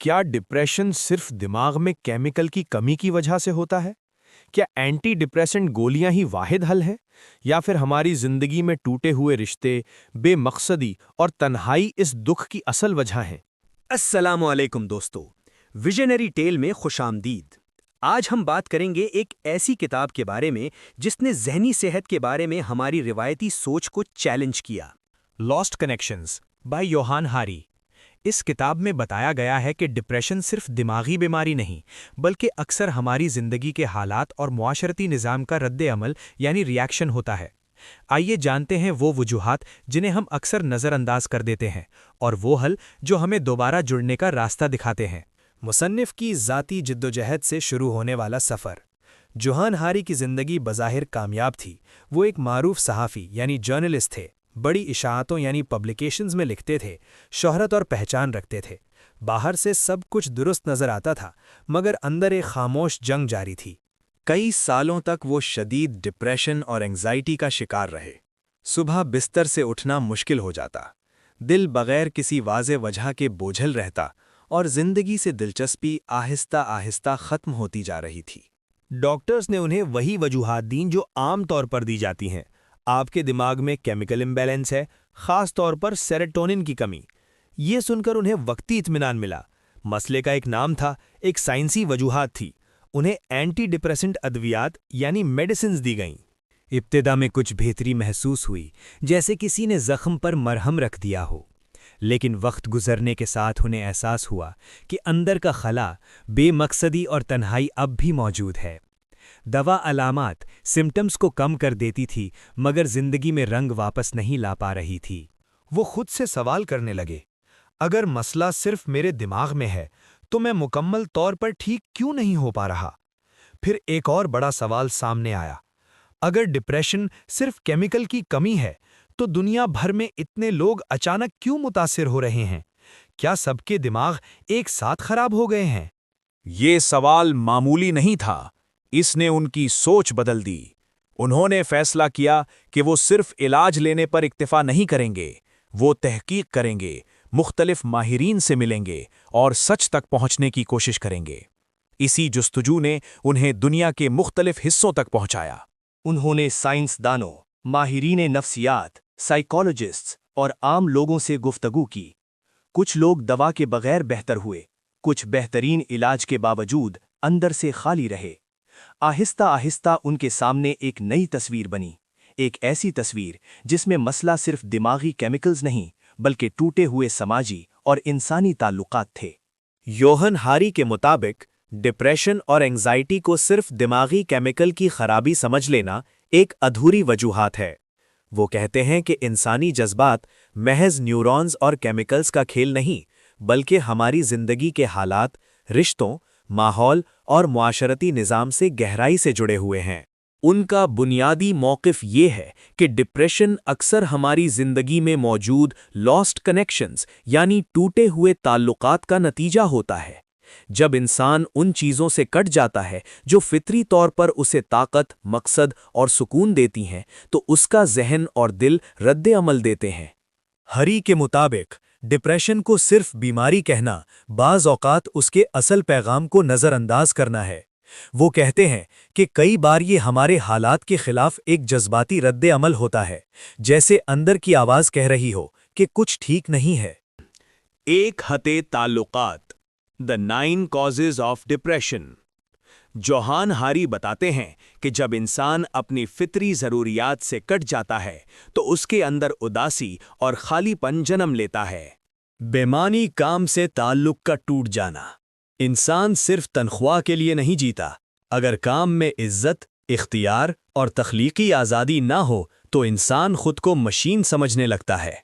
کیا ڈپریشن صرف دماغ میں کیمیکل کی کمی کی وجہ سے ہوتا ہے؟ کیا اینٹی ڈپریسنٹ گولیاں ہی واحد حل ہے؟ یا پھر ہماری زندگی میں ٹوٹے ہوئے رشتے، بے مقصدی اور تنہائی اس دکھ کی اصل وجہ ہیں؟ السلام علیکم دوستو، ویژنری ٹیل میں خوش آمدید۔ آج ہم بات کریں گے ایک ایسی کتاب کے بارے میں جس نے ذہنی صحت کے بارے میں ہماری روایتی سوچ کو چیلنج کیا۔ لاسٹ کنیکشنز بائی یوہان ہاری۔ اس کتاب میں بتایا گیا ہے کہ ڈپریشن صرف دماغی بیماری نہیں، بلکہ اکثر ہماری زندگی کے حالات اور معاشرتی نظام کا رد عمل یعنی ری ایکشن ہوتا ہے۔ آئیے جانتے ہیں وہ وجوہات جنہیں ہم اکثر نظر انداز کر دیتے ہیں، اور وہ حل جو ہمیں دوبارہ جڑنے کا راستہ دکھاتے ہیں۔ مصنف کی ذاتی جدوجہد سے شروع ہونے والا سفر۔ یوہان ہاری کی زندگی بظاہر کامیاب تھی۔ وہ ایک معروف صحافی یعنی جرنلسٹ تھے، بڑی اشاعتوں یعنی پبلیکیشنز میں لکھتے تھے، شہرت اور پہچان رکھتے تھے۔ باہر سے سب کچھ درست نظر آتا تھا، مگر اندر ایک خاموش جنگ جاری تھی۔ کئی سالوں تک وہ شدید ڈپریشن اور انگزائٹی کا شکار رہے۔ صبح بستر سے اٹھنا مشکل ہو جاتا، دل بغیر کسی واضح وجہ کے بوجھل رہتا، اور زندگی سے دلچسپی آہستہ آہستہ ختم ہوتی جا رہی تھی۔ ڈاکٹرز نے انہیں وہی وجوہات دیں جو عام طور پر دی جاتی ہیں۔ آپ کے دماغ میں کیمیکل امبیلنس ہے، خاص طور پر سیروٹونن کی کمی۔ یہ سن کر انہیں وقتی اطمینان ملا۔ مسئلے کا ایک نام تھا، ایک سائنسی وجوہات تھی۔ انہیں اینٹی ڈپریسنٹ ادویات یعنی میڈیسنز دی گئیں۔ ابتدا میں کچھ بہتری محسوس ہوئی، جیسے کسی نے زخم پر مرہم رکھ دیا ہو، لیکن وقت گزرنے کے ساتھ انہیں احساس ہوا کہ اندر کا خلا، بے مقصدی اور تنہائی اب بھی موجود ہے۔ دوا علامات، سمٹمز کو کم کر دیتی تھی، مگر زندگی میں رنگ واپس نہیں لا پا رہی تھی۔ وہ خود سے سوال کرنے لگے، اگر مسئلہ صرف میرے دماغ میں ہے تو میں مکمل طور پر ٹھیک کیوں نہیں ہو پا رہا؟ پھر ایک اور بڑا سوال سامنے آیا، اگر ڈپریشن صرف کیمیکل کی کمی ہے تو دنیا بھر میں اتنے لوگ اچانک کیوں متاثر ہو رہے ہیں؟ کیا سب کے دماغ ایک ساتھ خراب ہو گئے ہیں؟ یہ سوال معمولی نہیں تھا، اس نے ان کی سوچ بدل دی۔ انہوں نے فیصلہ کیا کہ وہ صرف علاج لینے پر اکتفا نہیں کریں گے، وہ تحقیق کریں گے، مختلف ماہرین سے ملیں گے اور سچ تک پہنچنے کی کوشش کریں گے۔ اسی جستجو نے انہیں دنیا کے مختلف حصوں تک پہنچایا۔ انہوں نے سائنسدانوں، ماہرین نفسیات، سائیکالوجسٹس اور عام لوگوں سے گفتگو کی۔ کچھ لوگ دوا کے بغیر بہتر ہوئے، کچھ بہترین علاج کے باوجود اندر سے خالی رہے۔ آہستہ آہستہ ان کے سامنے ایک نئی تصویر بنی، ایک ایسی تصویر جس میں مسئلہ صرف دماغی کیمیکلز نہیں بلکہ ٹوٹے ہوئے سماجی اور انسانی تعلقات تھے۔ یوہان ہاری کے مطابق ڈپریشن اور انگزائٹی کو صرف دماغی کیمیکل کی خرابی سمجھ لینا ایک ادھوری وجوہات ہے۔ وہ کہتے ہیں کہ انسانی جذبات محض نیورونز اور کیمیکلز کا کھیل نہیں، بلکہ ہماری زندگی کے حالات، رشتوں، ماحول اور معاشرتی نظام سے گہرائی سے جڑے ہوئے ہیں۔ ان کا بنیادی موقف یہ ہے کہ ڈپریشن اکثر ہماری زندگی میں موجود لاسٹ کنیکشنز یعنی ٹوٹے ہوئے تعلقات کا نتیجہ ہوتا ہے۔ جب انسان ان چیزوں سے کٹ جاتا ہے جو فطری طور پر اسے طاقت، مقصد اور سکون دیتی ہیں، تو اس کا ذہن اور دل رد عمل دیتے ہیں۔ ہری کے مطابق ڈپریشن کو صرف بیماری کہنا بعض اوقات اس کے اصل پیغام کو نظر انداز کرنا ہے۔ وہ کہتے ہیں کہ کئی بار یہ ہمارے حالات کے خلاف ایک جذباتی رد عمل ہوتا ہے، جیسے اندر کی آواز کہہ رہی ہو کہ کچھ ٹھیک نہیں ہے۔ ایک ہتے تعلقات، The 9 Causes of Depression۔ Johan ہاری بتاتے ہیں کہ جب انسان اپنی فطری ضروریات سے کٹ جاتا ہے تو اس کے اندر اداسی اور خالی پن جنم لیتا ہے۔ بے معنی کام سے تعلق کا ٹوٹ جانا۔ انسان صرف تنخواہ کے لیے نہیں جیتا۔ اگر کام میں عزت، اختیار اور تخلیقی آزادی نہ ہو تو انسان خود کو مشین سمجھنے لگتا ہے۔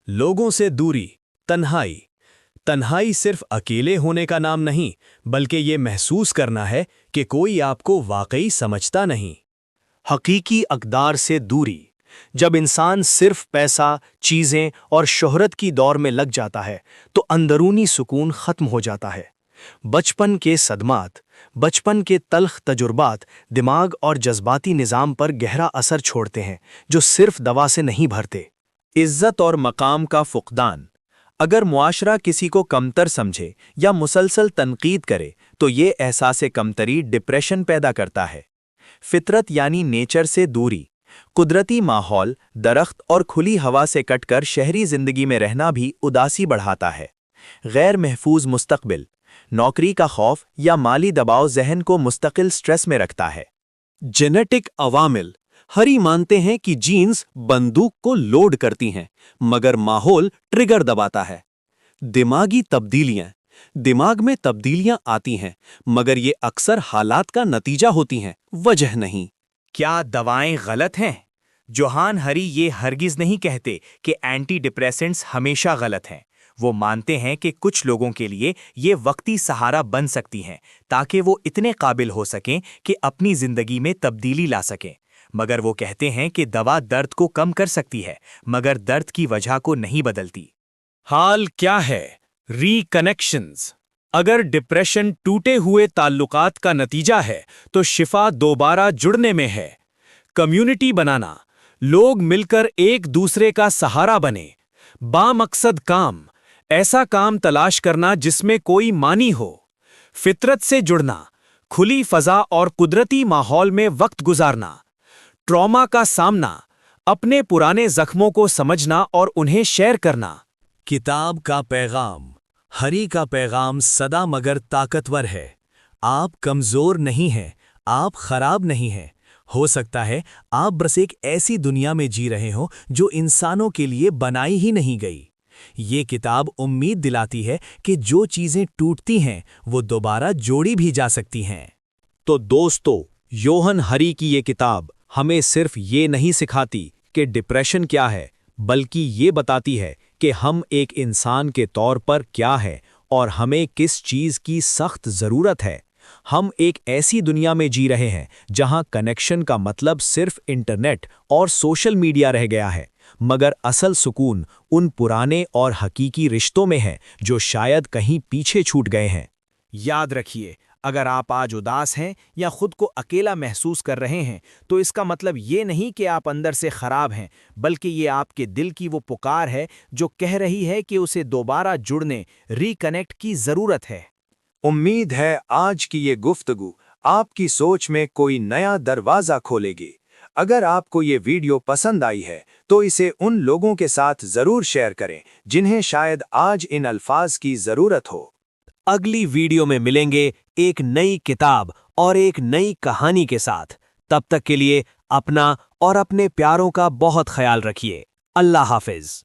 لوگوں سے دوری، تنہائی۔ تنہائی صرف اکیلے ہونے کا نام نہیں، بلکہ یہ محسوس کرنا ہے کہ کوئی آپ کو واقعی سمجھتا نہیں۔ حقیقی اقدار سے دوری۔ جب انسان صرف پیسہ، چیزیں اور شہرت کی دور میں لگ جاتا ہے تو اندرونی سکون ختم ہو جاتا ہے۔ بچپن کے صدمات، بچپن کے تلخ تجربات دماغ اور جذباتی نظام پر گہرا اثر چھوڑتے ہیں جو صرف دوا سے نہیں بھرتے۔ عزت اور مقام کا فقدان۔ اگر معاشرہ کسی کو کمتر سمجھے یا مسلسل تنقید کرے تو یہ احساس کمتری ڈپریشن پیدا کرتا ہے۔ فطرت یعنی نیچر سے دوری، قدرتی ماحول، درخت اور کھلی ہوا سے کٹ کر شہری زندگی میں رہنا بھی اداسی بڑھاتا ہے۔ غیر محفوظ مستقبل، نوکری کا خوف یا مالی دباؤ ذہن کو مستقل سٹریس میں رکھتا ہے۔ جینیٹک عوامل، ہری مانتے ہیں کہ جینز بندوق کو لوڈ کرتی ہیں مگر ماحول ٹریگر دباتا ہے۔ دماغی تبدیلیاں، دماغ میں تبدیلیاں آتی ہیں مگر یہ اکثر حالات کا نتیجہ ہوتی ہیں، وجہ نہیں۔ کیا دوائیں غلط ہیں؟ جوہان ہری یہ ہرگز نہیں کہتے کہ اینٹی ڈپریسنٹس ہمیشہ غلط ہیں۔ وہ مانتے ہیں کہ کچھ لوگوں کے لیے یہ وقتی سہارا بن سکتی ہیں تاکہ وہ اتنے قابل ہو سکیں کہ اپنی زندگی میں تبدیلی لا سکیں، مگر وہ کہتے ہیں کہ دوا درد کو کم کر سکتی ہے مگر درد کی وجہ کو نہیں بدلتی۔ حال کیا ہے؟ ری کنیکشنز۔ اگر ڈپریشن ٹوٹے ہوئے تعلقات کا نتیجہ ہے تو شفا دوبارہ جڑنے میں ہے۔ کمیونٹی بنانا، لوگ مل کر ایک دوسرے کا سہارا بنے، بامقصد کام، ایسا کام تلاش کرنا جس میں کوئی معنی ہو، فطرت سے جڑنا، کھلی فضا اور قدرتی ماحول میں وقت گزارنا، ٹراما کا سامنا، اپنے پرانے زخموں کو سمجھنا اور انہیں شیئر کرنا۔ کتاب کا پیغام۔ ہری کا پیغام سدا مگر طاقتور ہے۔ آپ کمزور نہیں ہیں، آپ خراب نہیں ہیں۔ ہو سکتا ہے آپ بس ایک ایسی دنیا میں جی رہے ہوں جو انسانوں کے لیے بنائی ہی نہیں گئی۔ یہ کتاب امید دلاتی ہے کہ جو چیزیں ٹوٹتی ہیں وہ دوبارہ جوڑی بھی جا سکتی ہیں۔ تو دوستو، یوہان ہری کی یہ کتاب ہمیں صرف یہ نہیں سکھاتی کہ ڈپریشن کیا ہے، بلکہ یہ بتاتی ہے کہ ہم ایک انسان کے طور پر کیا ہے اور ہمیں کس چیز کی سخت ضرورت ہے۔ ہم ایک ایسی دنیا میں جی رہے ہیں جہاں کنیکشن کا مطلب صرف انٹرنیٹ اور سوشل میڈیا رہ گیا ہے، مگر اصل سکون ان پرانے اور حقیقی رشتوں میں ہے جو شاید کہیں پیچھے چھوٹ گئے ہیں۔ یاد رکھیے، اگر آپ آج اداس ہیں یا خود کو اکیلا محسوس کر رہے ہیں تو اس کا مطلب یہ نہیں کہ آپ اندر سے خراب ہیں، بلکہ یہ آپ کے دل کی وہ پکار ہے جو کہہ رہی ہے کہ اسے دوبارہ جڑنے، ری کنیکٹ کی ضرورت ہے۔ امید ہے آج کی یہ گفتگو آپ کی سوچ میں کوئی نیا دروازہ کھولے گی۔ اگر آپ کو یہ ویڈیو پسند آئی ہے تو اسے ان لوگوں کے ساتھ ضرور شیئر کریں جنہیں شاید آج ان الفاظ کی ضرورت ہو۔ اگلی ویڈیو میں ملیں گے ایک نئی کتاب اور ایک نئی کہانی کے ساتھ۔ تب تک کے لیے اپنا اور اپنے پیاروں کا بہت خیال رکھیے۔ اللہ حافظ۔